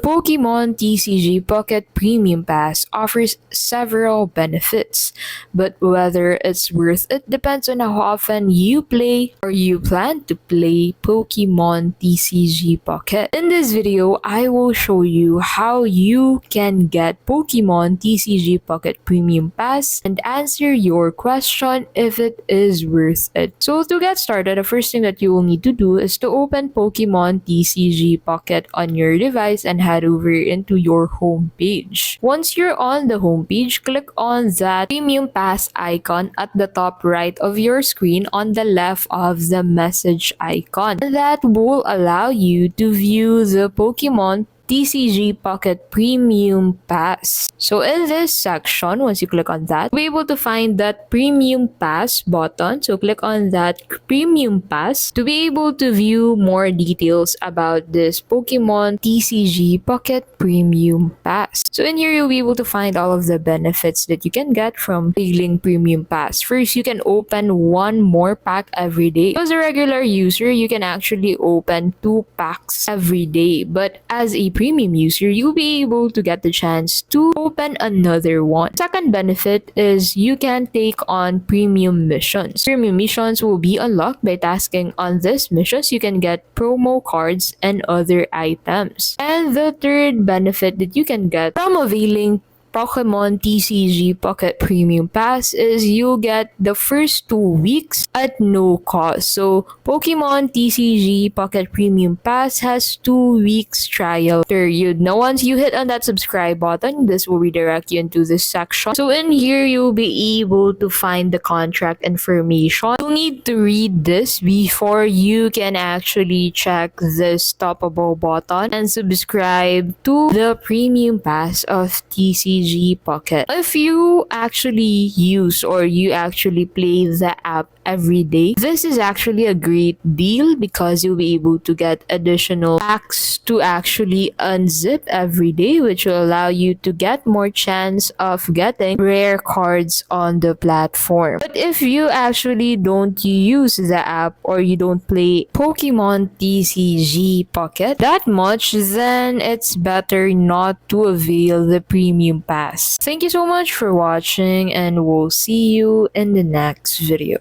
Pokémon TCG Pocket Premium Pass offers several benefits, but whether it's worth it depends on how often you play or you plan to play Pokémon TCG Pocket. In this video, I will show you how you can get Pokémon TCG Pocket Premium Pass and answer your question if it is worth it. So to get started, the first thing that you will need to do is to open Pokémon TCG Pocket on your device and head over into your home page. Once you're on the home page, click on that Premium Pass icon at the top right of your screen on the left of the message icon. That will allow you to view the Pokémon TCG Pocket Premium Pass. So in this section, once you click on that, you'll be able to find that Premium Pass button. So click on that Premium Pass to be able to view more details about this Pokemon TCG Pocket Premium Pass. So in here, you'll be able to find all of the benefits that you can get from availing Premium Pass. First, you can open one more pack every day. As a regular user, you can actually open 2 packs every day. But as a premium user, you'll be able to get the chance to open another one. Second benefit is you can take on premium missions. Premium missions will be unlocked by tasking on these missions. You can get promo cards and other items. And the third benefit that you can get from availing Pokémon TCG Pocket Premium Pass is you'll get the first 2 weeks at no cost. So Pokémon TCG Pocket Premium Pass has 2 weeks trial period. Now once you hit on that subscribe button, this will redirect you into this section. So in here, you'll be able to find the contract information. You'll need to read this before you can actually check this toppable button and subscribe to the Premium Pass of TCG Pocket. If you actually use or you actually play the app every day, this is actually a great deal because you'll be able to get additional packs to actually unzip every day, which will allow you to get more chance of getting rare cards on the platform. But if you actually don't use the app or you don't play Pokemon TCG Pocket that much, then it's better not to avail the Premium Pass. Thank you so much for watching, and we'll see you in the next video.